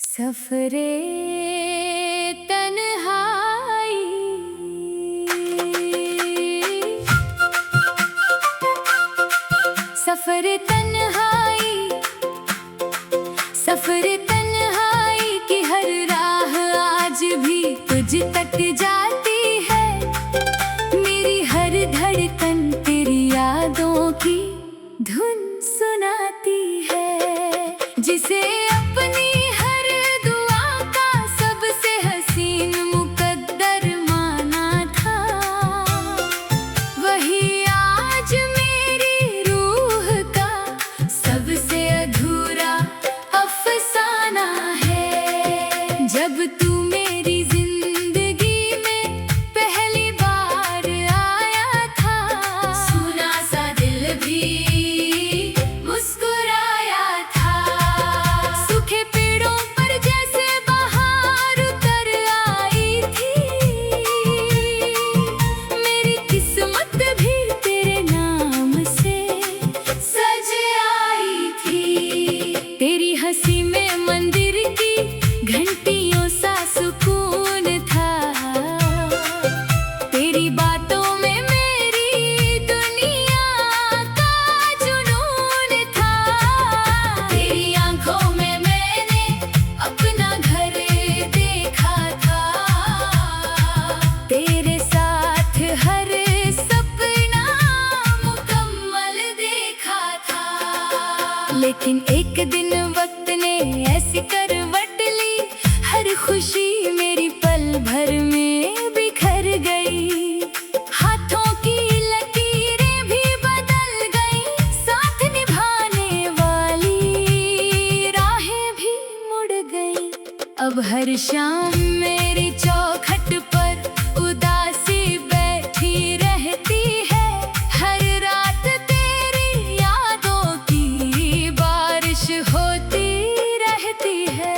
सफरे तन्हाई, सफरे तन्हाई, सफरे तन्हाई की हर राह आज भी तुझ तक जाती है। मेरी हर धड़कन तेरी यादों की धुन सुनाती है। जिसे अपनी हर दुआ का सबसे हसीन मुकद्दर माना था, वही आज मेरी रूह का सबसे अधूरा अफसाना है। जब तू मेरी जिंदगी में पहली बार आया था, सुना सा दिल भी मुस्कुराया था। सूखे पेड़ों पर जैसे बहार उतर आई थी, मेरी किस्मत भी तेरे नाम से सज आई थी। तेरी हंसी में मंदिर की घंटियों सा सुकून था, तेरी बातों में मेरी दुनिया का जुनून था। तेरी आंखों में मैंने अपना घर देखा था, तेरे साथ हर सपना मुकम्मल देखा था। लेकिन एक दिन वक्त ने ऐसी करवट ली, हर खुशी मेरी पल भर में बिखर गई। हाथों की लकीरें भी बदल गई, साथ निभाने वाली राहें भी मुड़ गई। अब हर शाम मेरी चौखट पर उदासी बैठी रहती है। हर रात तेरी यादों की बारिश होती रहती है।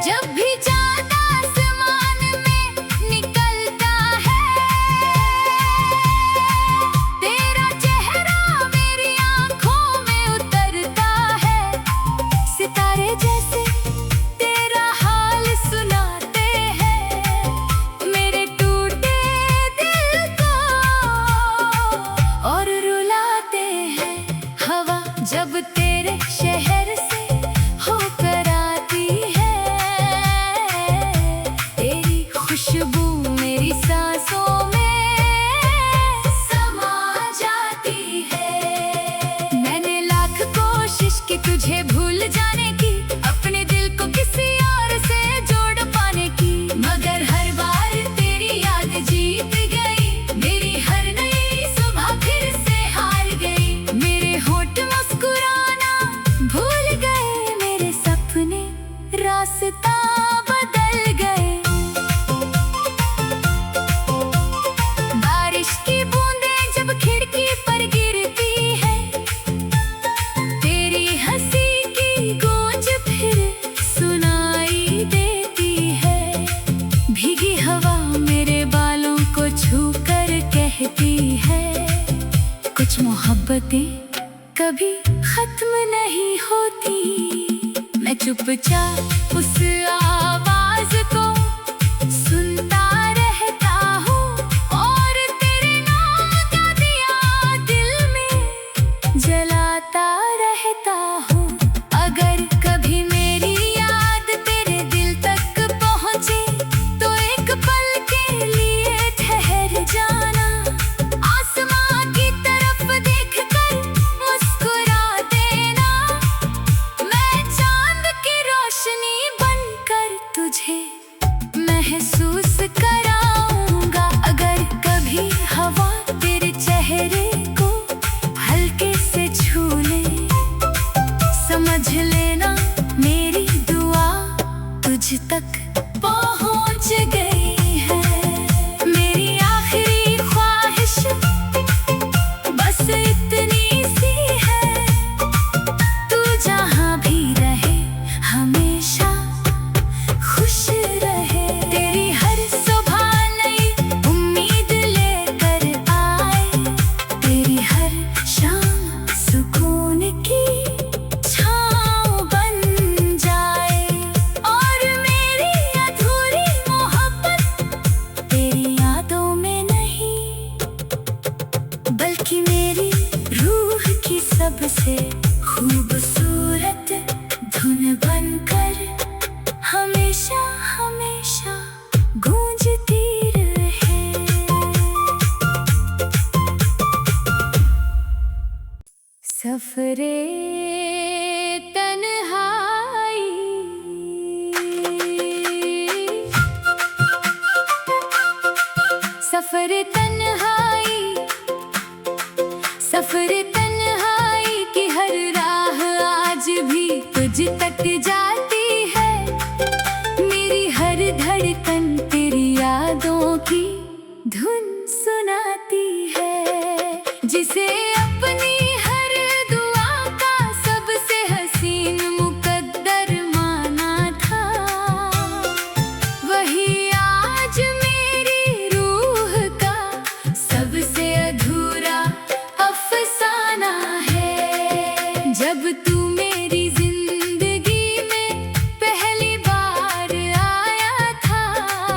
जब भी चाँद आसमान में निकलता है, तेरा चेहरा मेरी आँखों में उतरता है। सितारे जैसे तेरा हाल सुनाते हैं, मेरे टूटे दिल को और रुलाते हैं। हवा जब तेरे शहर से होकर आती है, तेरी खुशबू मेरी सांसों में समा जाती है। मैंने लाख कोशिश की तुझे भूल जाने की, अपने दिल को किसी और से जोड़ पाने की, मगर हर बार तेरी याद जीत गई। मेरी हर नई सुबह फिर से हार गई। मेरे होठ मुस्कुराना भूल गए, मेरे सपने रास्ता बदल गए। बारिश की बूंदें जब खिड़की पर गिरती है, तेरी हंसी की गूंज फिर सुनाई देती है। भीगी हवा मेरे बालों को छू कर कहती है, कुछ मोहब्बतें कभी खत्म नहीं होती। मैं चुपचाप उस आवाज को सुनता रहता हूँ, और तेरे नाम का दिया दिल में जलाता रहता हूँ। अगर कभी मेरी याद तेरे दिल तक पहुँचे, तो एक पल के लिए ठहर जाना। आसमां की तरफ देखकर मुस्कुरा देना, मैं चांद की रोशनी बनकर तुझे महसूस कराऊंगा। अगर कभी हवा तेरे चेहरे को हल्के से छू ले, समझ लेना मेरी दुआ तुझ तक पहुंच गई है। मेरी आखिरी ख्वाहिश बस इतनी सी है, तू जहाँ भी रहे हमेशा खुश रहे। तेरी हर सुबह नई उम्मीद लेकर आए, तेरी हर शाम सुकून की छाँव बन जाए। और कर हमेशा हमेशा गूंजती रहे। सफरे तन्हाई, सफरे तन्हाई, सफरे तन्हाई की हर राह आज भी तुझ तक जाती है। मेरी हर धड़कन तेरी यादों की धुन सुनाती है। जिसे अपनी हर दुआ का सबसे हसीन मुकद्दर माना था, वही आज मेरी रूह का सबसे अधूरा अफसाना है। जब तू मेरी जिंदगी में पहली बार आया था,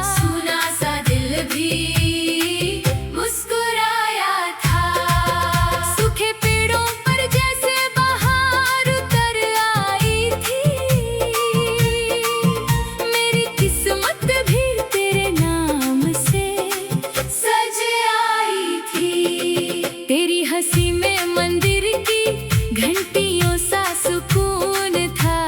सुना सा दिल भी मुस्कुराया था। सूखे पेड़ों पर जैसे बहार उतर आई थी, मेरी किस्मत भी तेरे नाम से सज आई थी। तेरी हंसी में मंदिर की घंटियों सा सुकून था,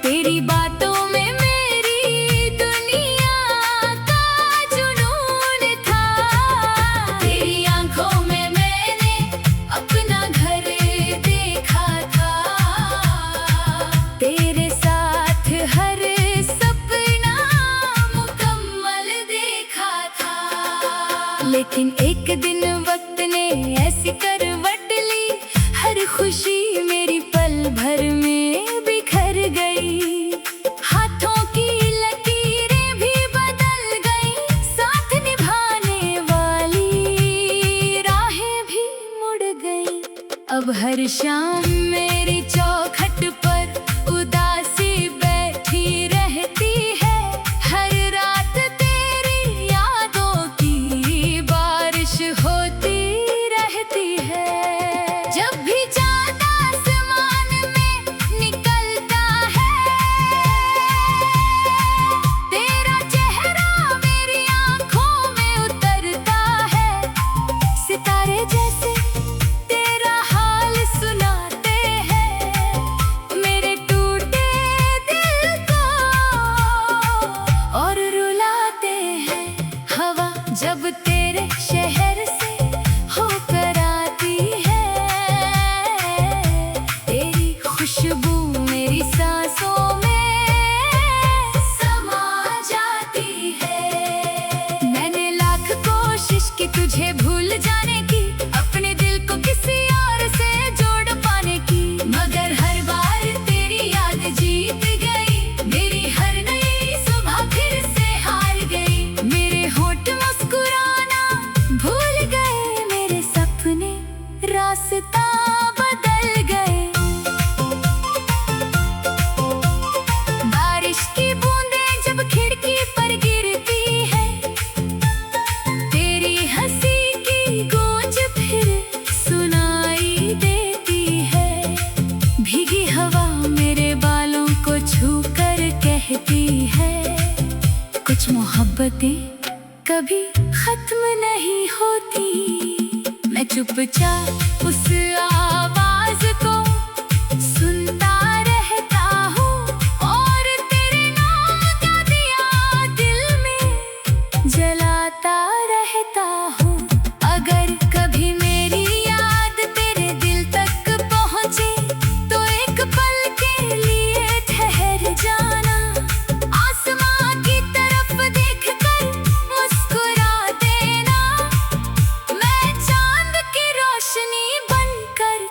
तेरी बातों में मेरी दुनिया का जुनून था। तेरी आंखों में मैंने अपना घर देखा था, तेरे साथ हर सपना मुकम्मल देखा था। लेकिन एक दिन वक्त ने ऐसी करवट ली, हर खुशी मेरी पल भर में बिखर गई। हाथों की लकीरें भी बदल गई, साथ निभाने वाली राहें भी मुड़ गई। अब हर शाम मेरी चौखट पर उदासी बैठी रहती है। हर रात तेरी यादों की बारिश होती रहती है। जब भी चाँद आसमान में निकलता है, तेरा चेहरा मेरी आँखों में उतरता है। सितारे जैसे तेरा हाल सुनाते हैं, मेरे टूटे दिल को और रुलाते हैं। हवा जब तेरे शहर से होकर आती है, तेरी खुशबू मेरी सांसों में समा जाती है। मैंने लाख कोशिश की तुझे भूल जाने की, अपने दिल को किसी और से जोड़ पाने की, मगर हर बार तेरी याद जीत गई। मेरी हर नई सुबह फिर से हार गई। मेरे होठ मुस्कुराना भूल गए, मेरे सपने रास्ता बदल गए। बारिश की बूंदें जब खिड़की पर गिरती है, तेरी हंसी की गूंज फिर सुनाई देती है। भीगी हवा मेरे बालों को छू कर कहती है, कुछ मोहब्बतें कभी खत्म नहीं होती। मैं चुपचाप उस आवाज को सुनता रहता हूँ, और तेरे नाम का दिया दिल में जलाता रहता हूँ। अगर कभी मेरी याद तेरे दिल तक पहुँचे, तो एक पल के लिए ठहर जाना। आसमां की तरफ देखकर मुस्कुरा देना, मैं चांद की रोशनी बनकर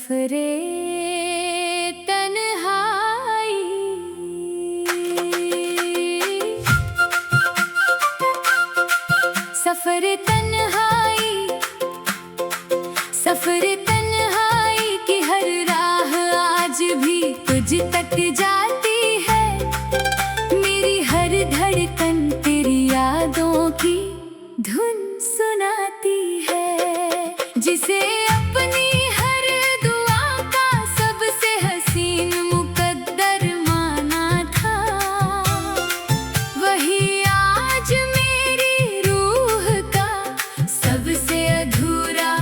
सफरे तन्हाई। सफरे तन्हाई, सफरे तन्हाई की हर राह आज भी तुझ तक जाती है। मेरी हर धड़कन तेरी यादों की धुन सुनाती है। जिसे अपनी हर दुआ का सबसे हसीन मुकद्दर माना था, वही आज मेरी रूह का सबसे अधूरा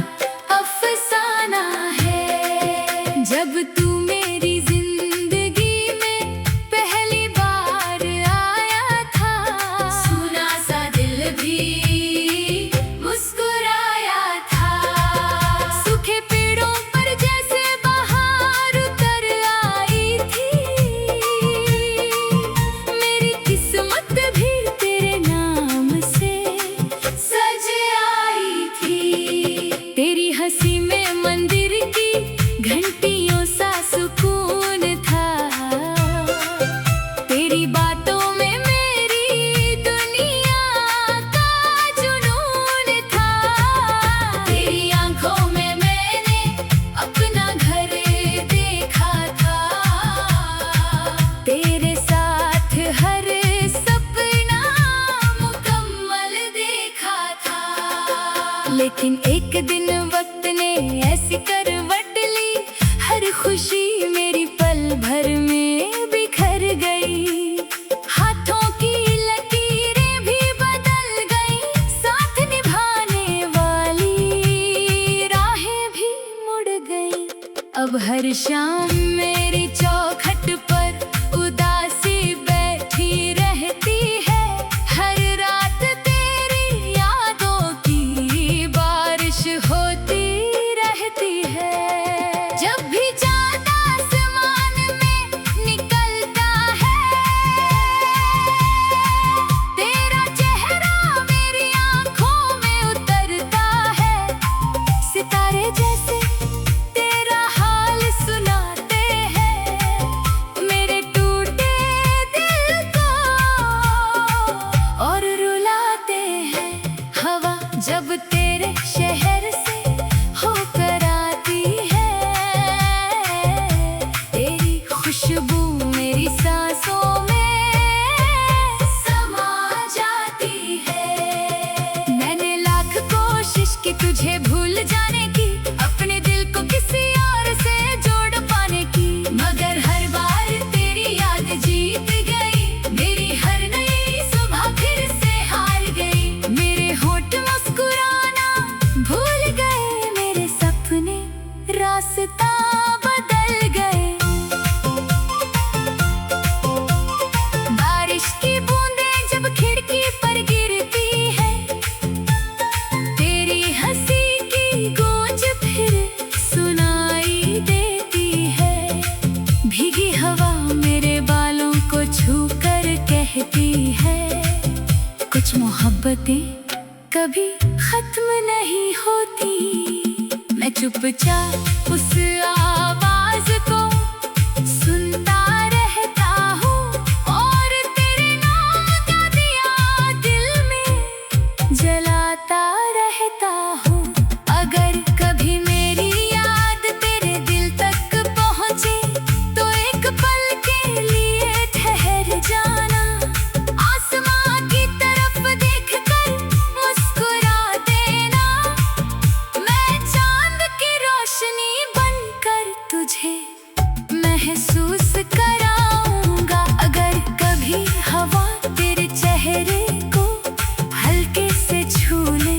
अफसाना है। जब तू मेरी जिंदगी में पहली बार आया था, सुना सा दिल भी मुस्कुराया था। सूखे पेड़ों पर जैसे बहार उतर आई थी, मेरी किस्मत भी तेरे नाम से सज आई थी। तेरी हंसी में मंदिर की घंटियों सा सुकून था, तेरी बातों में मेरी दुनिया का जुनून था। तेरी आंखों में मैंने अपना घर देखा था, तेरे साथ हर सपना मुकम्मल देखा था। लेकिन एक दिन वक्त ने ऐसी करवट ली, हर खुशी मेरी पल भर में बिखर गई। हाथों की लकीरें भी बदल गई, साथ निभाने वाली राहें भी मुड़ गई। अब हर शाम मेरी चौखट पर उदासी बैठी रहती है। हर रात तेरी यादों की बारिश होती रहती है। जब भी चाँद आसमान में निकलता है, तेरा चेहरा मेरी आँखों में उतरता है। सितारे जैसे तेरा हाल सुनाते हैं, मेरे टूटे दिल को और रुलाते हैं। हवा जब तेरे शहर से होकर आती है, तेरी खुशबू मेरी सांसों में समा जाती है। मैंने लाख कोशिश की तुझे भूल जाने की, अपने दिल को किसी और से जोड़ पाने की, मगर हर बार तेरी याद जीत गई। मेरी हर नई सुबह फिर से हार गई। मेरे होठ मुस्कुराना भूल गए, मेरे सपने रास्ता बदल गए। बारिश की बूंदें जब खिड़की पर गिरती है, तेरी हंसी की गूंज फिर सुनाई देती है। भीगी हवा मेरे बालों को छू कर कहती है, कुछ मोहब्बतें कभी खत्म नहीं होती। मैं चुपचाप उस आवाज को सुनता रहता हूँ, और तेरे नाम का दिया दिल में जलाता रहता हूँ। अगर कभी मेरी याद तेरे दिल तक पहुँचे, तो एक पल के लिए ठहर जाना। आसमां की तरफ देखकर मुस्कुरा देना, मैं चांद की रोशनी बनकर तुझे महसूस कराऊंगा। अगर कभी हवा तेरे चेहरे को हल्के से छू ले,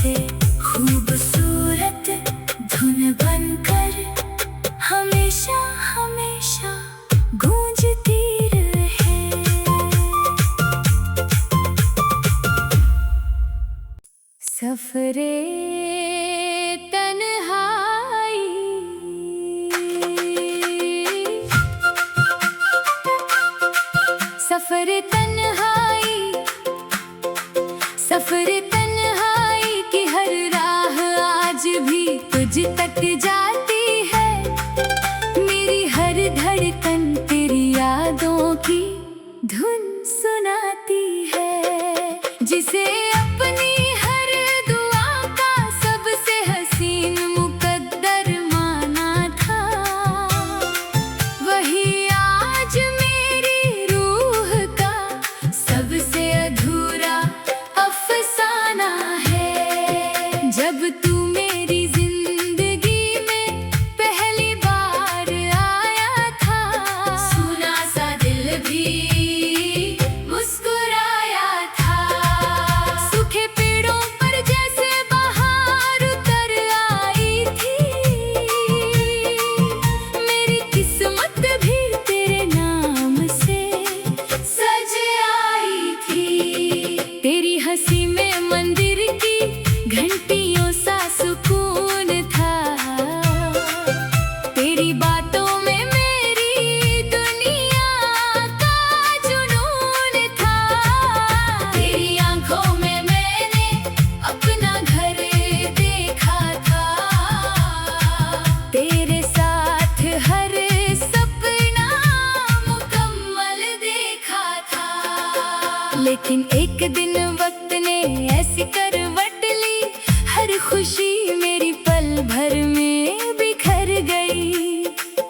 से खूबसूरत धुन बनकर हमेशा हमेशा गूंजती रहे। सफरे तन्हाई, सफरे तन्हाई, सफरे तन्हाई की हर राह आज भी तुझ तक जाती है। मेरी हर धड़कन तेरी यादों की धुन सुनाती है। जिसे अपनी हर दुआ का सबसे हसीन मुकद्दर माना था, वही आज मेरी रूह का सबसे अधूरा अफसाना है। जब तू मेरी जिंदगी में पहली बार आया था, सुना सा दिल भी मुस्कुराया था। सूखे पेड़ों पर जैसे बहार उतर आई थी, मेरी किस्मत भी तेरे नाम से सज आई थी। तेरी हंसी में मंदिर की घंटियों सा सुकून था, तेरी बातों में मेरी दुनिया का जुनून था। तेरी आंखों में मैंने अपना घर देखा था, तेरे साथ हर सपना मुकम्मल देखा था। लेकिन एक दिन वक्त ने ऐसी करवट ली, हर खुशी मेरी पल भर में बिखर गई।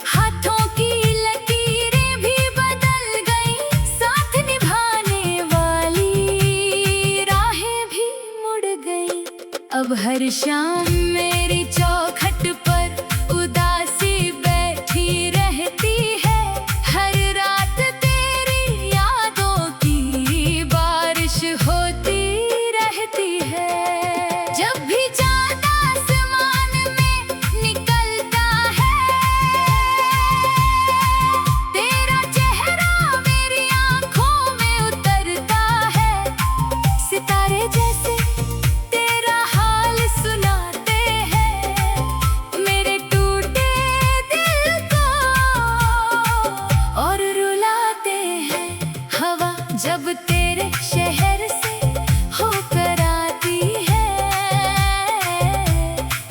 हाथों की लकीरें भी बदल गई, साथ निभाने वाली राहें भी मुड़ गई। अब हर शाम मेरी चौखट पर उदासी बैठी रहती है। हर रात तेरी यादों की बारिश होती रहती है। जब भी चाँद आसमान में निकलता है, तेरा चेहरा मेरी आँखों में उतरता है। सितारे जैसे तेरा हाल सुनाते हैं, मेरे टूटे दिल को और रुलाते हैं। हवा जब तेरे शहर से होकर आती है,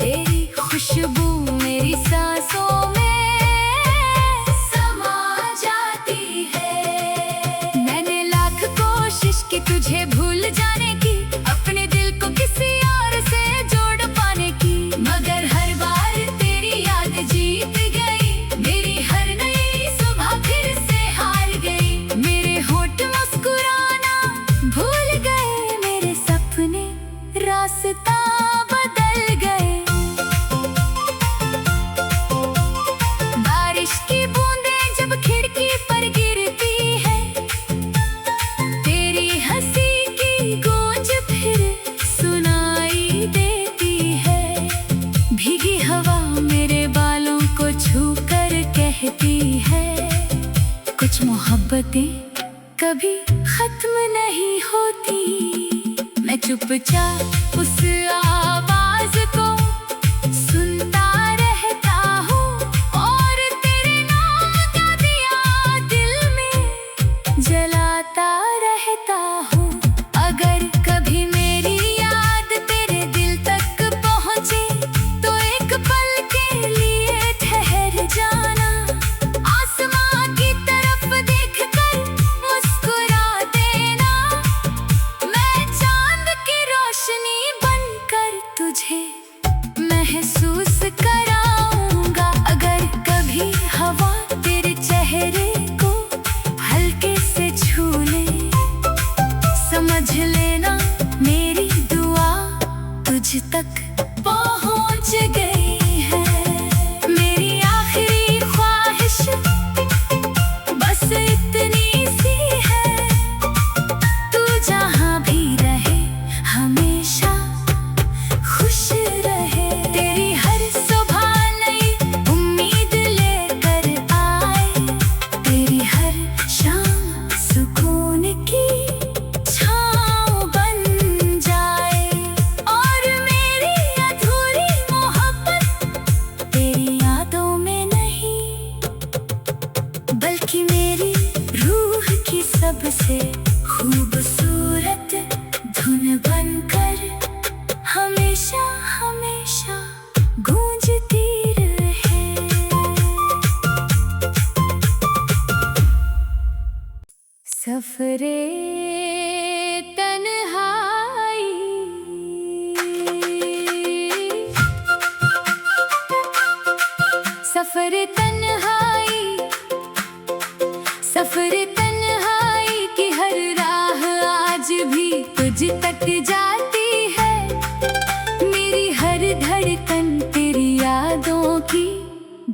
तेरी खुशबू मेरी सांसों में समा जाती है। मैंने लाख कोशिश की तुझे भूल जाने की, अपने दिल को किसी और से जोड़ पाने की, मगर हर बार तेरी याद जीत गई। मेरी हर नई सुबह फिर से हार गई। मेरे होठ मुस्कुराना भूल गए, मेरे सपने रास्ता बदल गए। बारिश की बूंदें जब खिड़की पर गिरती है, तेरी हंसी की गूंज फिर सुनाई देती है। भीगी हवा मेरे बालों को छूकर कहती है, कुछ मोहब्बतें कभी खत्म नहीं होती। मैं चुपचाप उस आवाज को सुनता रहता हूँ, और तेरे नाम का दिया दिल में जलाता रहता हूँ। अगर कभी मेरी याद तेरे दिल तक पहुँचे, तो एक पल के लिए ठहर जाना। आसमां की तरफ देखकर मुस्कुरा देना, मैं चांद की रोशनी बनकर तुझे महसूस कराऊंगा। अगर कभी हवा तेरे चेहरे को हल्के से छू ले, समझ लेना मेरी दुआ तुझ तक पहुंच गई है। मेरी आखिरी ख्वाहिश बस इतनी सी है, तू जहां भी रहे हमेशा सफरे तन्हाई। सफरे तन्हाई, सफरे तन्हाई की हर राह आज भी तुझ तक जाती है। मेरी हर धड़कन तेरी यादों की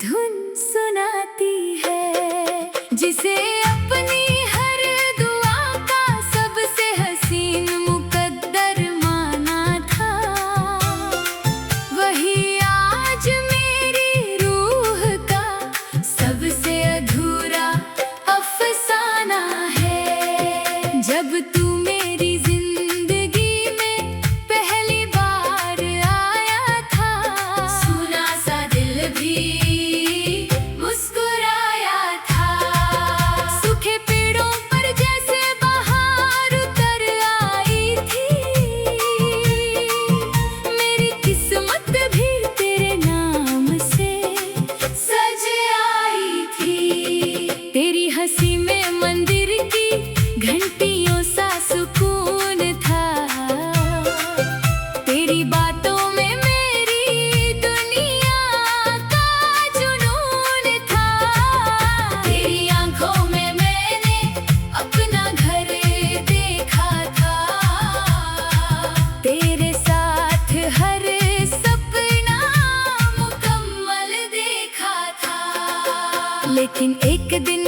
धुन सुनाती है। जिसे अपनी हर दुआ का सबसे हसीन मुकद्दर माना था, वही आज मेरी रूह का सबसे अधूरा अफसाना है। जब तू मेरी जिंदगी में पहली बार आया था, सुना सा दिल भी मुस्कुराया था। सूखे पेड़ों पर जैसे बहार उतर आई थी, मेरी किस्मत भी तेरे नाम से सज आई थी। तेरी हंसी में मंदिर की घंटियों सा सुकून था, तेरी बातों में मेरी दुनिया का जुनून था। तेरी आंखों में मैंने अपना घर देखा था, तेरे साथ हर सपना मुकम्मल देखा था। लेकिन एक दिन